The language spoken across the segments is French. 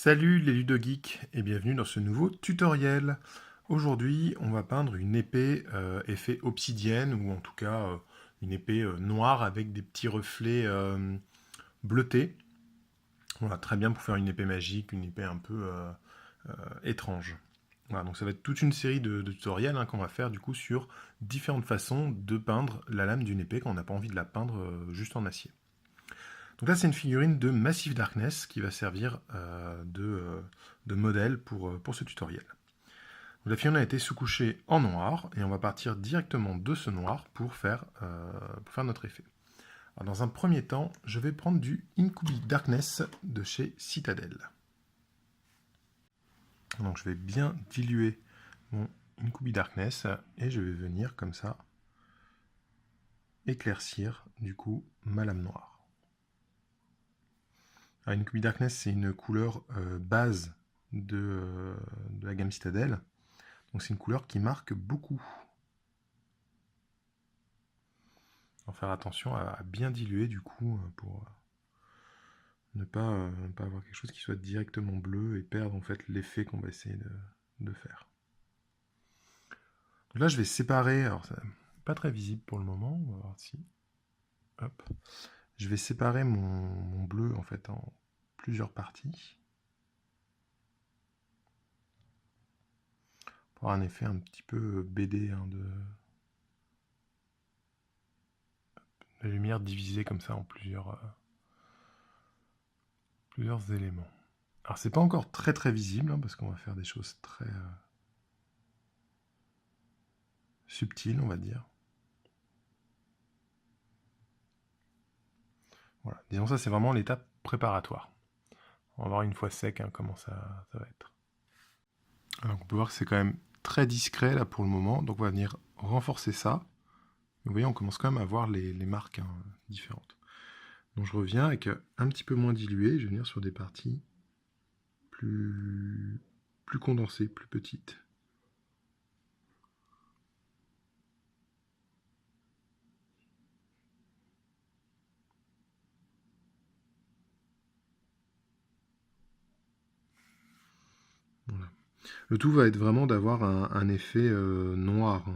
Salut les ludogeeks et bienvenue dans ce nouveau tutoriel. Aujourd'hui, on va peindre une épée effet obsidienne ou en tout cas une épée noire avec des petits reflets bleutés. Voilà, très bien pour faire une épée magique, une épée un peu étrange. Voilà, donc ça va être toute une série de tutoriels qu'on va faire du coup sur différentes façons de peindre la lame d'une épée quand on n'a pas envie de la peindre juste en acier. Donc là, c'est une figurine de Massive Darkness qui va servir de modèle pour ce tutoriel. Donc la figurine a été sous-couchée en noir et on va partir directement de ce noir pour faire notre effet. Alors, dans un premier temps, je vais prendre du Incubi Darkness de chez Citadel. Donc je vais bien diluer mon Incubi Darkness et je vais venir comme ça éclaircir du coup ma lame noire. Alors, Incubi Darkness, c'est une couleur base de la gamme Citadel. Donc c'est une couleur qui marque beaucoup. Il faut faire attention à bien diluer du coup pour ne pas avoir quelque chose qui soit directement bleu et perdre en fait l'effet qu'on va essayer de faire. Donc là je vais séparer, alors c'est pas très visible pour le moment, on va voir si. Hop. Je vais séparer mon bleu en fait en plusieurs parties. Pour avoir un effet un petit peu BD de la lumière divisée comme ça en plusieurs éléments. Alors c'est pas encore très visible parce qu'on va faire des choses très subtiles, on va dire. Voilà, disons ça c'est vraiment l'étape préparatoire. On va voir une fois sec comment ça va être. Alors on peut voir que c'est quand même très discret là pour le moment, donc on va venir renforcer ça. Vous voyez, on commence quand même à voir les marques différentes. Donc je reviens avec un petit peu moins dilué, je vais venir sur des parties plus condensées, plus petites. Voilà. Le tout va être vraiment d'avoir un effet noir.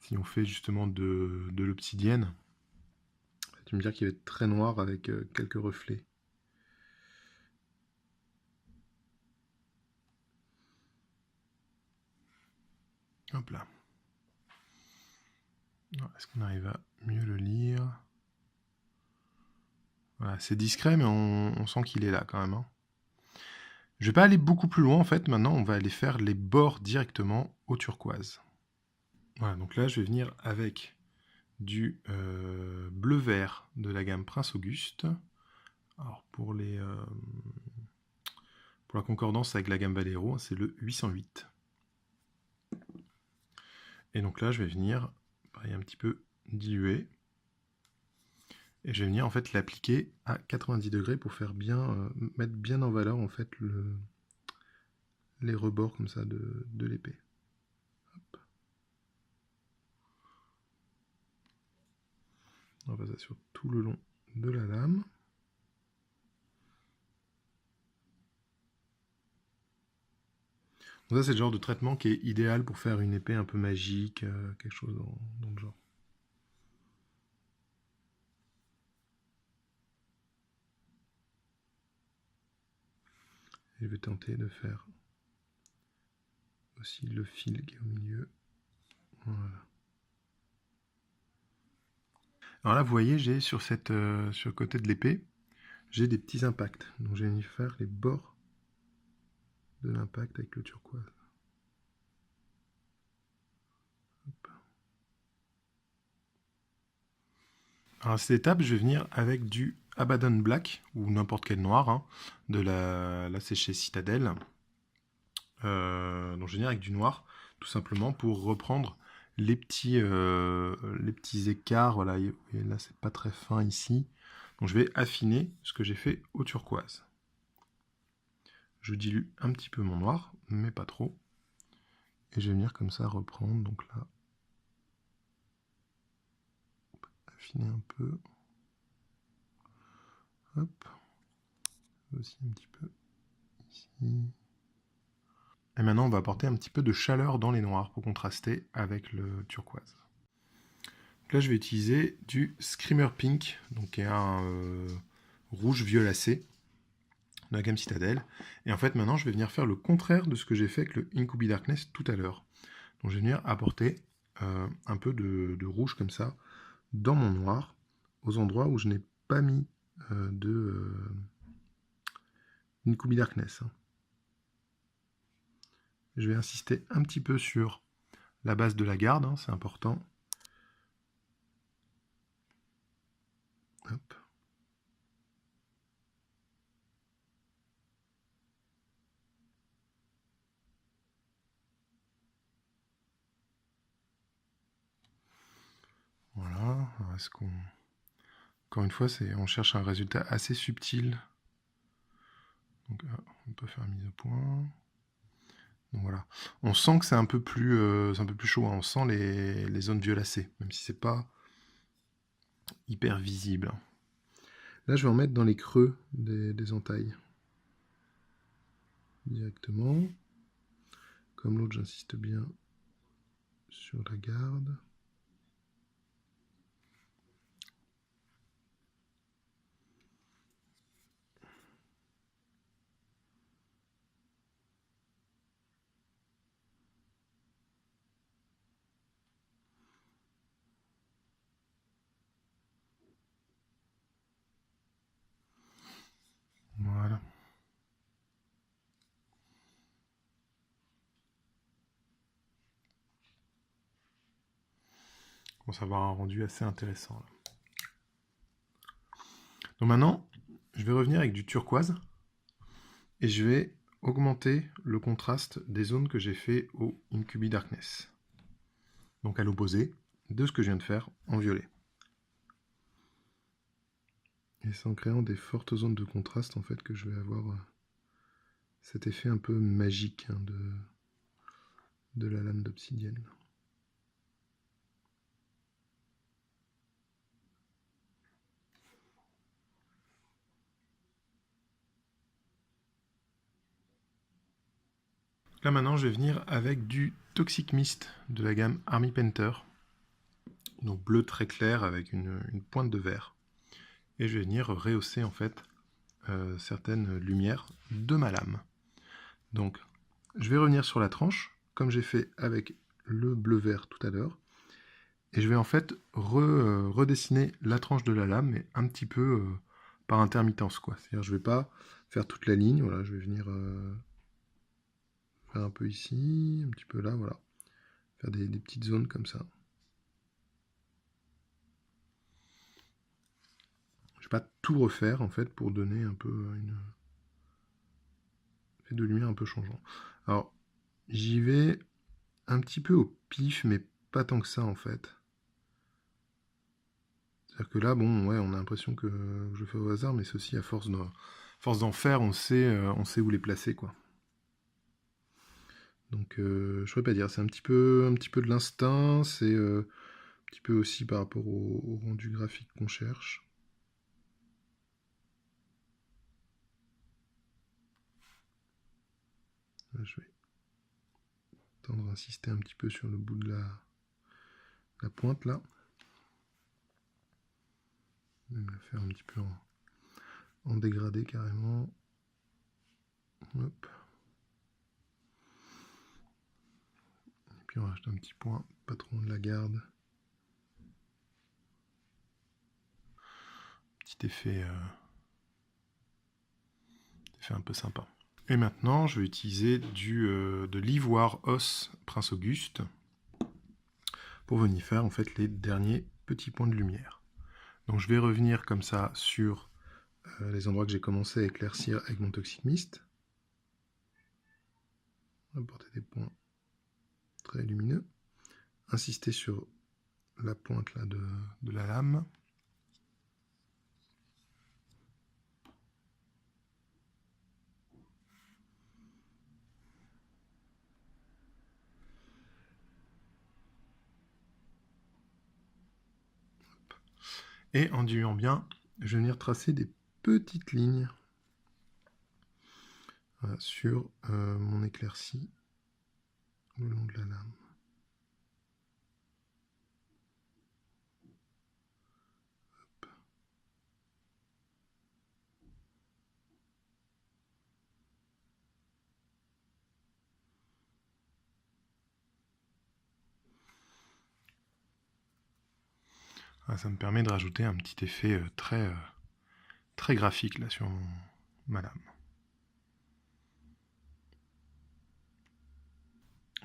Si on fait justement de l'obsidienne, tu me dire qu'il va être très noir avec quelques reflets. Hop là. Est-ce qu'on arrive à mieux le lire? Voilà, c'est discret, mais on sent qu'il est là quand même. Je vais pas aller beaucoup plus loin en fait. Maintenant, on va aller faire les bords directement au turquoise. Voilà, donc là, je vais venir avec du bleu-vert de la gamme Prince Auguste. Alors pour la concordance avec la gamme Valero, c'est le 808. Et donc là, je vais venir, pareil, un petit peu diluer. Et je vais venir en fait l'appliquer à 90 degrés pour faire bien, mettre bien en valeur en fait les rebords comme ça de l'épée. On va faire ça sur tout le long de la lame. Donc ça c'est le genre de traitement qui est idéal pour faire une épée un peu magique, quelque chose dans le genre. Et je vais tenter de faire aussi le fil qui est au milieu. Voilà. Alors là, vous voyez, j'ai sur le côté de l'épée, j'ai des petits impacts. Donc je vais venir faire les bords de l'impact avec le turquoise. Hop. Alors à cette étape, je vais venir avec du Abaddon Black, ou n'importe quel noir, de la séchée Citadel. Donc je vais venir avec du noir, tout simplement pour reprendre les petits écarts. Voilà, là c'est pas très fin ici. Donc je vais affiner ce que j'ai fait au turquoise. Je dilue un petit peu mon noir, mais pas trop. Et je vais venir comme ça reprendre, donc là, affiner un peu. Hop. Aussi un petit peu ici. Et maintenant, on va apporter un petit peu de chaleur dans les noirs pour contraster avec le turquoise. Donc là, je vais utiliser du Screamer Pink, donc qui est un rouge violacé de la gamme Citadel. Et en fait, maintenant, je vais venir faire le contraire de ce que j'ai fait avec le Incubi Darkness tout à l'heure. Donc, je vais venir apporter un peu de rouge comme ça dans mon noir, aux endroits où je n'ai pas mis de Incubi Darkness. Je vais insister un petit peu sur la base de la garde, hein, c'est important. Hop. Voilà. Est-ce qu'on... Encore une fois, on cherche un résultat assez subtil. Donc, on peut faire mise au point. Donc voilà. On sent que c'est un peu plus chaud. Hein. On sent les zones violacées, même si c'est pas hyper visible. Là, je vais en mettre dans les creux des entailles. Directement. Comme l'autre, j'insiste bien sur la garde. Voilà. On commence à avoir un rendu assez intéressant. Là. Donc maintenant, je vais revenir avec du turquoise et je vais augmenter le contraste des zones que j'ai fait au Incubi Darkness. Donc à l'opposé de ce que je viens de faire en violet. Et c'est en créant des fortes zones de contraste en fait que je vais avoir cet effet un peu magique hein, de la lame d'obsidienne. Là maintenant je vais venir avec du Toxic Mist de la gamme Army Painter. Donc bleu très clair avec une pointe de vert. Et je vais venir rehausser en fait certaines lumières de ma lame. Donc je vais revenir sur la tranche comme j'ai fait avec le bleu-vert tout à l'heure. Et je vais en fait redessiner la tranche de la lame, mais un petit peu par intermittence, quoi. C'est-à-dire je vais pas faire toute la ligne, voilà, je vais venir faire un peu ici, un petit peu là, voilà. Faire des petites zones comme ça. Je vais pas tout refaire en fait pour donner un peu une effet de lumière un peu changeant. Alors j'y vais un petit peu au pif, mais pas tant que ça en fait. C'est-à-dire que là, bon, ouais, on a l'impression que je fais au hasard, mais ceci, à force d'en faire, on sait où les placer, quoi. Donc, je ne saurais pas dire. C'est un petit peu de l'instinct. C'est un petit peu aussi par rapport au rendu graphique qu'on cherche. Là, je vais tendre à insister un petit peu sur le bout de la pointe, là. Même la faire un petit peu en dégradé, carrément. Hop. Et puis, on rajoute un petit point, pas trop loin de la garde. Petit effet un peu sympa. Et maintenant, je vais utiliser de l'ivoire os Prince Auguste pour venir faire en fait les derniers petits points de lumière. Donc je vais revenir comme ça sur les endroits que j'ai commencé à éclaircir avec mon Toxic Mist. Apporter des points très lumineux. Insister sur la pointe là de la lame. Et en diluant bien, je vais venir tracer des petites lignes Voilà, sur mon éclaircie le long de la lame. Ah, ça me permet de rajouter un petit effet très graphique là sur ma lame.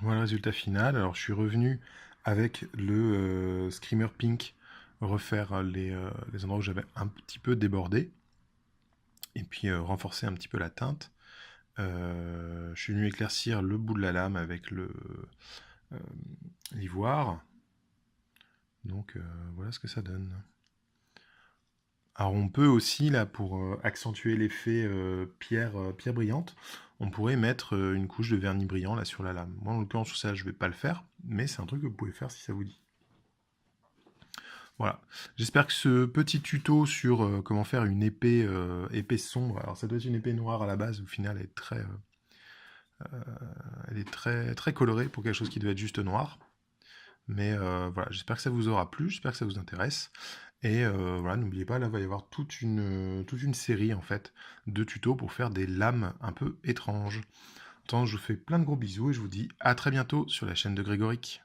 Voilà le résultat final. Alors je suis revenu avec le Screamer Pink refaire les endroits où j'avais un petit peu débordé et puis renforcer un petit peu la teinte. Je suis venu éclaircir le bout de la lame avec l'ivoire. Donc voilà ce que ça donne. Alors on peut aussi, là, pour accentuer l'effet pierre brillante, on pourrait mettre une couche de vernis brillant là sur la lame. Moi en l'occurrence ça je vais pas le faire, mais c'est un truc que vous pouvez faire si ça vous dit. Voilà. J'espère que ce petit tuto sur comment faire une épée sombre, alors ça doit être une épée noire à la base, au final elle est très colorée pour quelque chose qui devait être juste noir. Mais voilà, j'espère que ça vous aura plu, j'espère que ça vous intéresse. Et voilà, n'oubliez pas, là, il va y avoir toute une série, en fait, de tutos pour faire des lames un peu étranges. En attendant, je vous fais plein de gros bisous et je vous dis à très bientôt sur la chaîne de Grégoric.